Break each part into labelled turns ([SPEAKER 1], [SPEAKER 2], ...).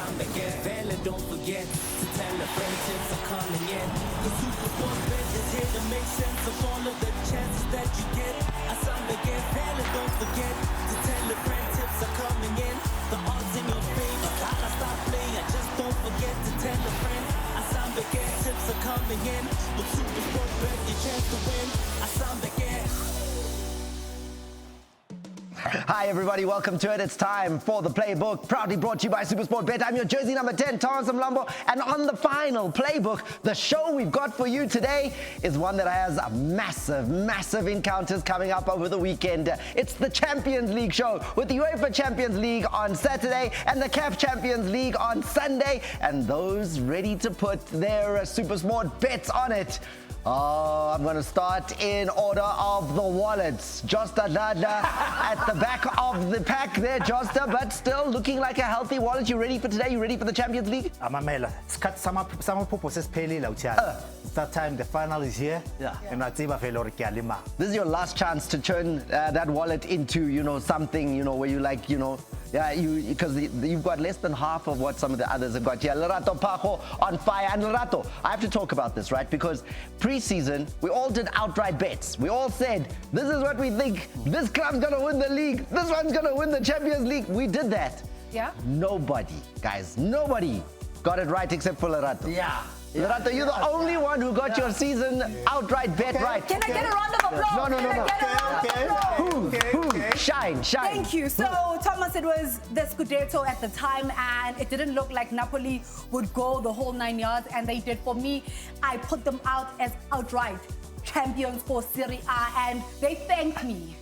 [SPEAKER 1] time to get valid. Don't forget to tell a friend tips are coming in. The Super Sport Bet is here to make sense of all of the chances that you get. As time to get valid. Don't forget to tell a friend tips are coming in. The odds in your favor. Gotta stop playing. Just don't forget to tell a friend. As time to get tips are coming in. With Super Sport Bet, your chance to win. As time to get.
[SPEAKER 2] Hi everybody, welcome to it. It's time for the Playbook, proudly brought to you by SuperSport Bet. I'm your jersey number 10, Thomas Mlambo, and on the final Playbook, the show we've got for you today is one that has massive encounters coming up over the weekend. It's the Champions League show with the UEFA Champions League on Saturday and the CAF Champions League on Sunday, and those ready to put their SuperSport bets on it. Oh, I'm going to start in order of the wallets. Josta Dada at the back of the pack there, Josta, but still looking like a healthy wallet. You ready for today? You ready for the Champions League?
[SPEAKER 3] Amamela, some purposes pay it's that time, the final is here.
[SPEAKER 2] Yeah.
[SPEAKER 3] This
[SPEAKER 2] is your last chance to turn that wallet into, something, where you like, because you've got less than half of what some of the others have got here. Lerato Pajo on fire. And Lerato, I have to talk about this, right? Because pre-season, we all did outright bets. We all said, this is what we think. This club's going to win the league. This one's going to win the Champions League. We did that.
[SPEAKER 4] Yeah.
[SPEAKER 2] Nobody got it right except for Lerato.
[SPEAKER 3] Yeah.
[SPEAKER 2] Lerato, you're the only one who got your season outright bet right.
[SPEAKER 4] Can I get a round of applause?
[SPEAKER 2] No. Shine.
[SPEAKER 4] Thank you. So, Thomas, it was the Scudetto at the time, and it didn't look like Napoli would go the whole 9 yards, and they did. For me, I put them out as outright champions for Serie A, and they thanked me.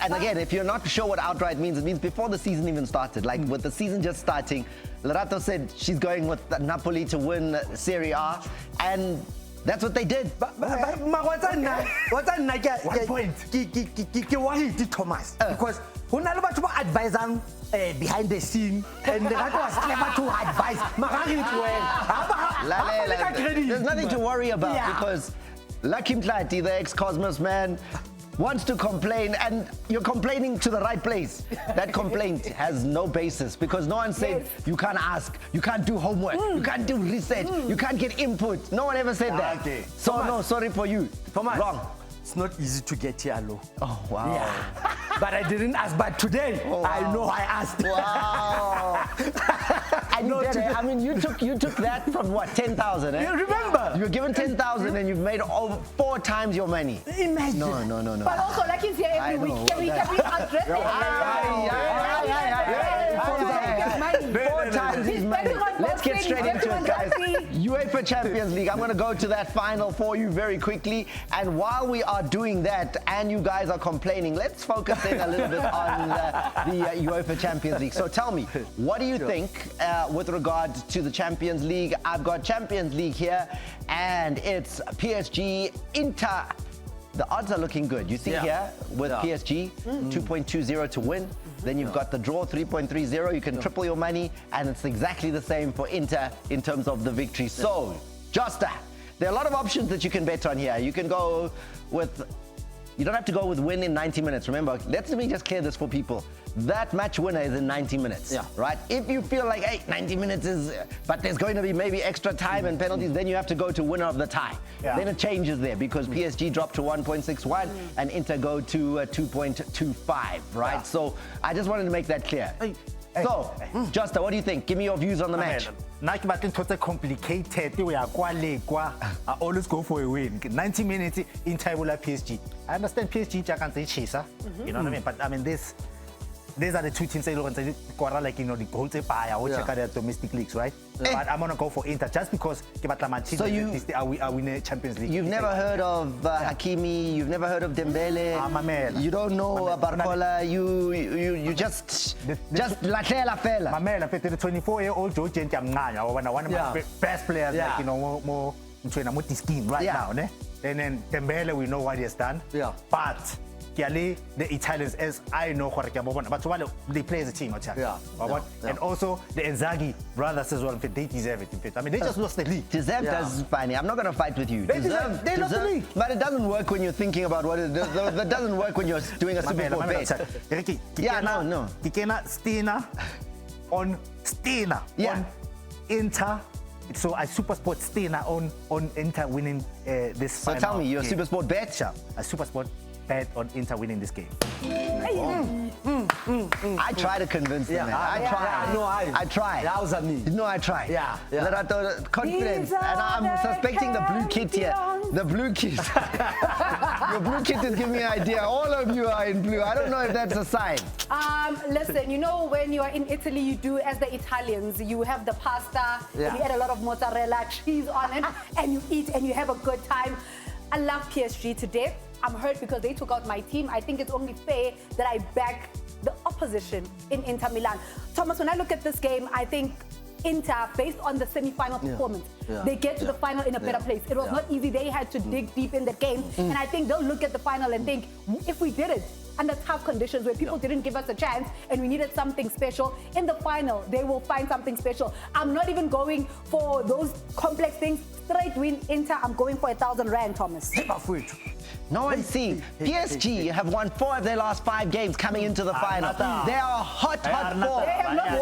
[SPEAKER 2] And again, if you're not sure what outright means, it means before the season even started. Like with the season just starting, Lerato said she's going with Napoli to win Serie A, and that's what they did.
[SPEAKER 3] One point. Thomas. Because who never to advise behind the scene, and the guy was clever to advise.
[SPEAKER 2] There's nothing to worry about because Lakim Tlati, the ex-Cosmos man, wants to complain, and you're complaining to the right place. That complaint has no basis because no one said you can't ask, you can't do homework, you can't do research, you can't get input. No one ever said that.
[SPEAKER 3] Okay.
[SPEAKER 2] So
[SPEAKER 3] Thomas,
[SPEAKER 2] no, sorry for you.
[SPEAKER 3] Thomas,
[SPEAKER 2] wrong.
[SPEAKER 3] It's not easy to get here, Lo.
[SPEAKER 2] Oh, wow.
[SPEAKER 3] Yeah. But I didn't ask, but today,
[SPEAKER 2] wow.
[SPEAKER 3] I know I asked.
[SPEAKER 2] Wow. And you did it. I mean, you took that from what, 10,000, eh?
[SPEAKER 3] You remember?
[SPEAKER 2] You were given 10,000 and you've made over 4 times your money.
[SPEAKER 3] Imagine.
[SPEAKER 2] No.
[SPEAKER 4] But also, like he's here every week. Can we address it?
[SPEAKER 2] 4 times his money. Let's get straight into it, guys. UEFA Champions League. I'm going to go to that final for you very quickly. And while we are doing that and you guys are complaining, let's focus in a little bit on the UEFA Champions League. So tell me, what do you think with regard to the Champions League? I've got Champions League here, and it's PSG, Inter. The odds are looking good. You see here with PSG, 2.20 to win. Then you've got the draw, 3.30. You can triple your money, and it's exactly the same for Inter in terms of the victory. So, Josta, there are a lot of options that you can bet on here. You can go with... You don't have to go with win in 90 minutes. Remember, let me just clear this for people. That match winner is in 90 minutes, right? If you feel like, hey, 90 minutes is, but there's going to be maybe extra time and penalties, then you have to go to winner of the tie. Then it changes there because PSG dropped to 1.61 and Inter go to 2.25, right? So I just wanted to make that clear. So, Josta, what do you think? Give me your views on the match.
[SPEAKER 3] It's complicated. I always go for a win. 90 minutes in Taiwan PSG. I understand PSG can say chaser. You know what I mean? But I mean these are the two teams that like the goals they buy. I will check out their domestic leagues, right? But I'm gonna go for Inter just because
[SPEAKER 2] so
[SPEAKER 3] I win the Champions League.
[SPEAKER 2] You've never heard of Hakimi, you've never heard of Dembele, you don't know Barcola, you just la fella.
[SPEAKER 3] Mamela, the 24-year-old Joe Gentiamnanya, one of my best players, like more this scheme right now, ne? And then Dembele, we know what he has done. But the Italians, as I know, but they play as a team. And also the Inzaghi brothers as well, they deserve it. I mean, they just lost the league.
[SPEAKER 2] Deserve does funny. I'm not going to fight with you.
[SPEAKER 3] They lost the league.
[SPEAKER 2] But it doesn't work when you're thinking about what it does. That doesn't work when you're doing a Super Bowl bet.
[SPEAKER 3] No. on Stina on Inter. So I super sport Stina on Inter winning this final.
[SPEAKER 2] So tell me, you're a
[SPEAKER 3] game.
[SPEAKER 2] super sport bet?
[SPEAKER 3] Sure. A super sport bet on Inter winning this game.
[SPEAKER 2] I try to convince them. Man. I try.
[SPEAKER 5] That was me.
[SPEAKER 2] No, I try.
[SPEAKER 5] Yeah.
[SPEAKER 2] Lerato, confidence. And I'm suspecting the blue kit here. The blue kit. Your blue kit is giving me an idea. All of you are in blue. I don't know if that's a sign.
[SPEAKER 4] Listen, you know, when you are in Italy, you do as the Italians. You have the pasta, and you add a lot of mozzarella cheese on it, and you eat and you have a good time. I love PSG today. I'm hurt because they took out my team. I think it's only fair that I back the opposition in Inter Milan. Thomas, when I look at this game, I think Inter, based on the semi-final performance, they get to the final in a better place. It was not easy. They had to dig deep in the game. And I think they'll look at the final and think, if we did it under tough conditions where people didn't give us a chance and we needed something special, in the final, they will find something special. I'm not even going for those complex things. Straight win Inter, I'm going for 1,000 Rand, Thomas.
[SPEAKER 2] No one see. PSG have won 4 of their last 5 games coming into the final. They are hot form.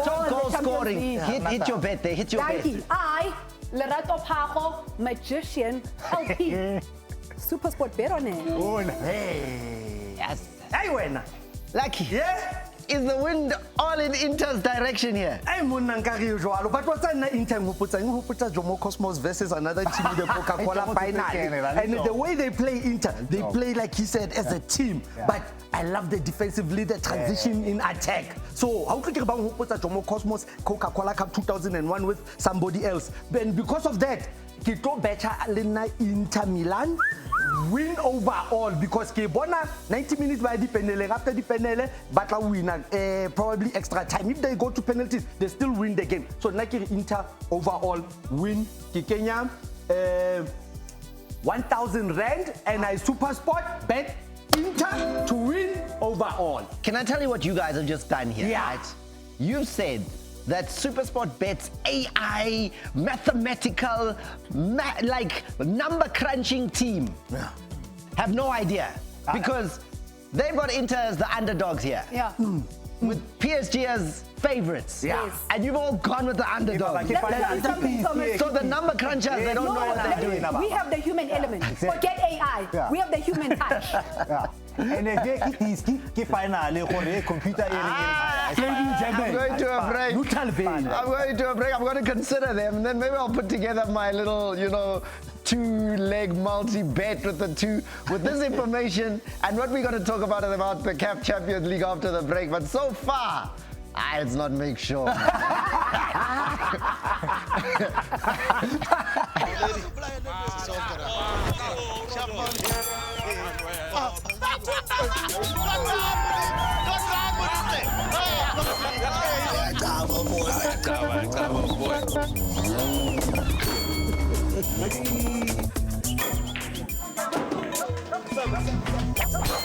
[SPEAKER 2] Top goal scoring. Hit your bet there. Hit your bet.
[SPEAKER 4] I, Lerato Pajo, magician, LP. Super sport bet on it.
[SPEAKER 2] Yes.
[SPEAKER 5] Hey, when?
[SPEAKER 2] Lucky.
[SPEAKER 5] Yeah.
[SPEAKER 2] Is the wind all in Inter's direction here?
[SPEAKER 5] Hey, but what's an Inter Jomo Cosmos versus another team in the Coca-Cola final. And the way they play Inter, they play, like he said, as a team. But I love the defensive leader transition in attack. So how could you about Jomo Cosmos Coca-Cola Cup 2001 with somebody else? Then because of that, Kito Becha Alena Inter Milan win overall because Kebona 90 minutes by the penalty, after the penalty, but win probably extra time. If they go to penalties, they still win the game. So Nike Inter overall win Kenya 1,000 Rand, and I super sport bet Inter to win overall.
[SPEAKER 2] Can I tell you what you guys have just done here?
[SPEAKER 5] Yeah.
[SPEAKER 2] Right? You've said that Supersport Bet's AI, mathematical, like number crunching team have no idea because they've got Inter as the underdogs here.
[SPEAKER 4] Yeah.
[SPEAKER 2] With PSG as favorites.
[SPEAKER 5] Yeah.
[SPEAKER 2] And you've all gone with the underdogs.
[SPEAKER 4] Let me tell you something, Thomas.
[SPEAKER 2] So the number crunchers, they don't know what they're doing.
[SPEAKER 4] We have the human element. Forget AI. We have the human touch.
[SPEAKER 3] And if you final computer
[SPEAKER 2] I'm going to a break. I'm going to consider them, and then maybe I'll put together my little, 2-leg multi-bet with this information and what we're going to talk about the CAF Champions League after the break. But so far, let's not make sure.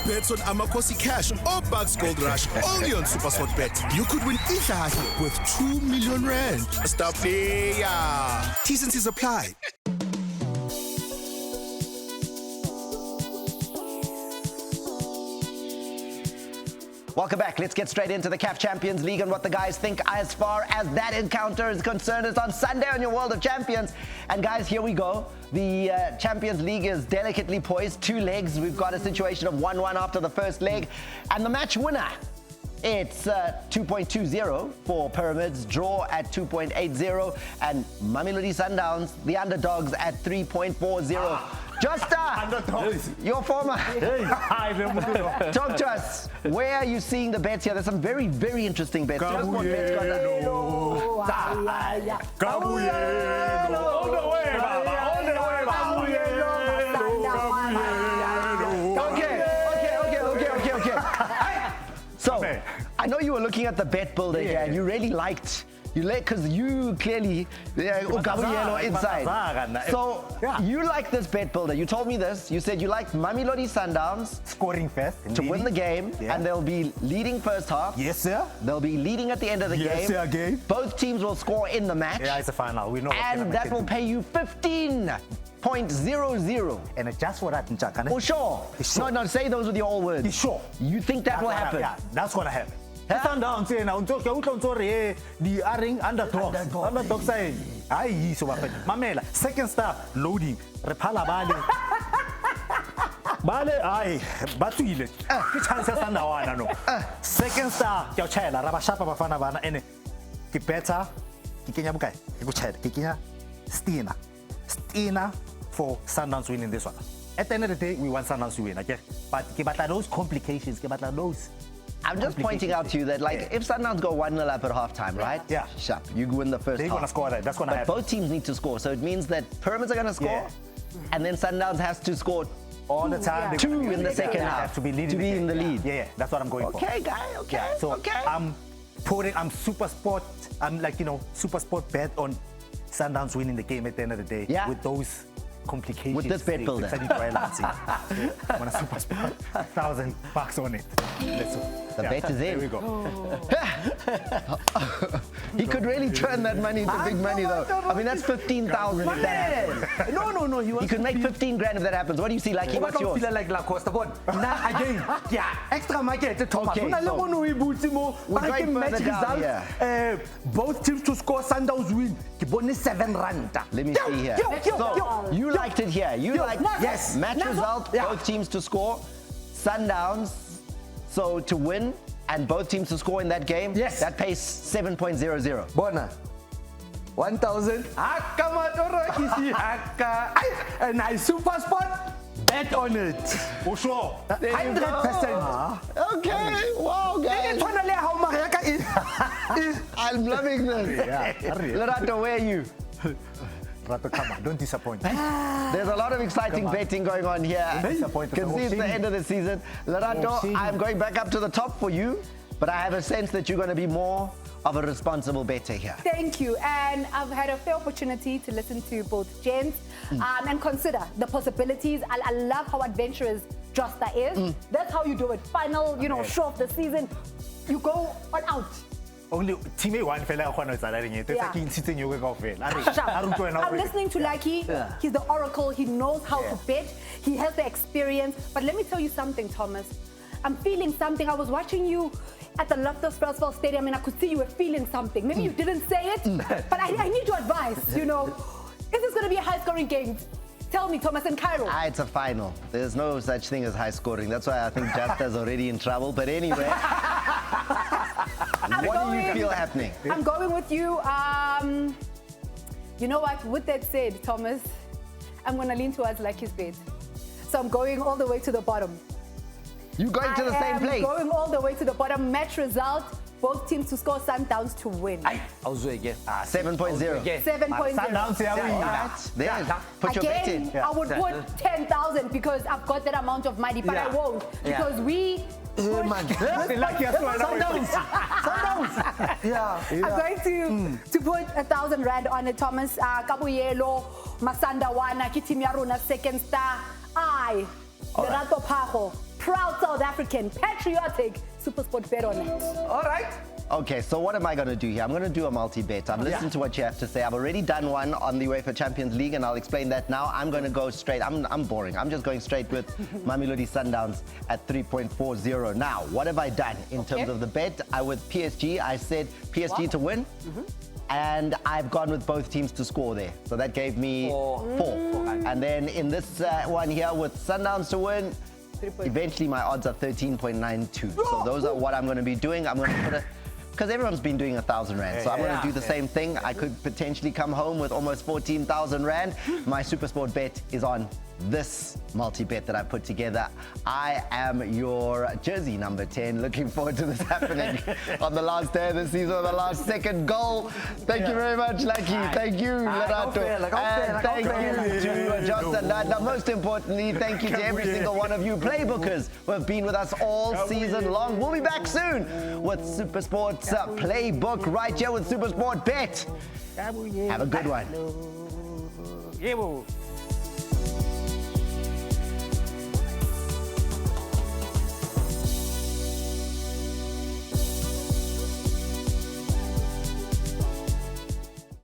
[SPEAKER 6] Bets on Amakosi Cash or Bucks Gold Rush only on SuperSport Bet. You could win Ihlahi with 2 million Rand. Star player. T's and C's apply.
[SPEAKER 2] Welcome back. Let's get straight into the CAF Champions League and what the guys think as far as that encounter is concerned. It's on Sunday on your World of Champions. And guys, here we go. The Champions League is delicately poised. 2 legs. We've got a situation of 1-1 after the first leg. And the match winner, it's 2.20 for Pyramids, draw at 2.80, and Mamelodi Sundowns, the underdogs, at 3.40. Josta, your former. Talk to us. Where are you seeing the bets here? There's some very, very interesting bets. Okay, So, I know you were looking at the bet builder here, and you really liked. Because you clearly Gabriello inside. So you like this bet builder. You told me this. You said you like Mamelodi Sundowns
[SPEAKER 3] scoring first
[SPEAKER 2] to win the game, and they'll be leading first half.
[SPEAKER 3] Yes, sir.
[SPEAKER 2] They'll be leading at the end of the game.
[SPEAKER 3] Yes, sir, game.
[SPEAKER 2] Both teams will score in the match.
[SPEAKER 3] Yeah, it's a final. We know.
[SPEAKER 2] And that will pay you 15.00.
[SPEAKER 3] And just for that,
[SPEAKER 2] For sure. No, say those with your own words.
[SPEAKER 3] Sure.
[SPEAKER 2] You think that will happen?
[SPEAKER 3] Yeah, that's gonna happen. Sundowns yena ke utlwa ntse re di are underdog side hayi yiso bafana mamela second star loading re phala bale hayi batswile ke chance ya Sundawana no second star ke o chela ra ba shapa bafana bana ene ke better ke kenya bukae ke go chela ke kenya Stina for Sundowns winning this one. At the end of the day, we want Sundowns to win, okay? But those complications, those.
[SPEAKER 2] I'm just pointing out to you that, like, if Sundowns go 1-0 up at halftime, right?
[SPEAKER 3] Yeah.
[SPEAKER 2] Sharp. You win the first
[SPEAKER 3] They're
[SPEAKER 2] half.
[SPEAKER 3] going to score that. That's going to happen.
[SPEAKER 2] But both teams need to score. So it means that Pyramids are going to score, and then Sundowns has to score
[SPEAKER 3] all the time.
[SPEAKER 2] Yeah. 2 in the second half
[SPEAKER 3] have to be leading
[SPEAKER 2] in the lead.
[SPEAKER 3] Yeah, that's what I'm going for.
[SPEAKER 2] Okay, guy. Okay.
[SPEAKER 3] Yeah, so I'm super sport bet on Sundowns winning the game at the end of the day.
[SPEAKER 2] Yeah.
[SPEAKER 3] With those complications.
[SPEAKER 2] With this bet builder.
[SPEAKER 3] I'm gonna super sport $1,000 on it.
[SPEAKER 2] The bet is in.
[SPEAKER 3] There we go.
[SPEAKER 2] He could really turn that money into big money, though. I mean, that's 15,000 if that happens.
[SPEAKER 5] No.
[SPEAKER 2] He could make 15 grand if that happens. What do you see, Lucky? What's yours?
[SPEAKER 5] Feel like La Costa, but now again, extra market. Thomas,
[SPEAKER 2] Okay, so we're going further down here.
[SPEAKER 5] Both teams to score, Sundowns win. Bonus R7.
[SPEAKER 2] Let me see here. So you liked it here. You liked
[SPEAKER 5] yes.
[SPEAKER 2] Match result, both teams to score. Sundowns, so to win, and both teams to score in that game.
[SPEAKER 5] Yes.
[SPEAKER 2] That pays 7.00.
[SPEAKER 5] Bona. 1,000. And I super spot. Bet on it.
[SPEAKER 3] For sure.
[SPEAKER 5] 100%.
[SPEAKER 2] Okay. Wow, guys. I'm loving this. Lerato, where are you?
[SPEAKER 3] Rato, come on, don't disappoint.
[SPEAKER 2] There's a lot of exciting betting going on here. Can see it's the end of the season. Lerato, I'm going back up to the top for you, but I have a sense that you're going to be more of a responsible bettor here.
[SPEAKER 4] Thank you. And I've had a fair opportunity to listen to both gents and consider the possibilities. I love how adventurous Josta is. That's how you do it. Final, show of the season, you go all out.
[SPEAKER 3] Only team one fella khona tsalang it. It's like insitseng yo ka ofela.
[SPEAKER 4] I'm listening to Lucky. He's the oracle. He knows how to bet. He has the experience. But let me tell you something, Thomas. I'm feeling something. I was watching you at the Loftus Versfeld Stadium and I could see you were feeling something. Maybe you didn't say it, but I need your advice, Is this going to be a high-scoring game? Tell me, Thomas and Cairo.
[SPEAKER 2] It's a final. There's no such thing as high scoring. That's why I think Jasta's already in trouble. But anyway, what do you feel happening?
[SPEAKER 4] I'm going with you. You know what? With that said, Thomas, I'm going to lean towards Lucky's bet. So I'm going all the way to the bottom.
[SPEAKER 2] You going to the same place?
[SPEAKER 4] Going all the way to the bottom. Match result, both teams to score, Sundowns to win.
[SPEAKER 2] 7.0.
[SPEAKER 4] 7.0.
[SPEAKER 3] Sundowns
[SPEAKER 2] There. Put your bet in.
[SPEAKER 4] I would put 10,000 because I've got that amount of money, but I won't because we.
[SPEAKER 5] Sundowns.
[SPEAKER 4] I'm going to put 1,000 rand on it, Thomas. Kabuyelo, Masandawana, Kitimiaruna, second star. Lerato Pajo, proud South African, patriotic, super sport bet on it.
[SPEAKER 5] All right.
[SPEAKER 2] Okay, so what am I going to do here? I'm going to do a multi-bet. I've listened to what you have to say. I've already done one on the UEFA Champions League, and I'll explain that now. I'm going to go straight. I'm boring. I'm just going straight with Mamelodi Sundowns at 3.40. Now, what have I done in terms of the bet? With PSG, I said PSG to win. And I've gone with both teams to score there. So that gave me 4. And then in this one here with Sundowns to win, eventually my odds are 13.92. So those are what I'm going to be doing. I'm going to put a... Because everyone's been doing 1,000 rand. So I'm going to do the same thing. I could potentially come home with almost 14,000 rand. My SuperSport bet is on this multi-bet that I put together. I am your jersey number 10. Looking forward to this happening on the last day of the season, the last second goal. Thank you very much, Lucky. Thank you, Lerato. And thank you to Justin. Now, most importantly, thank you to every single one of you Playbookers who have been with us all season long. We'll be back soon with SuperSport's Playbook right here with SuperSport Bet. Have a good one.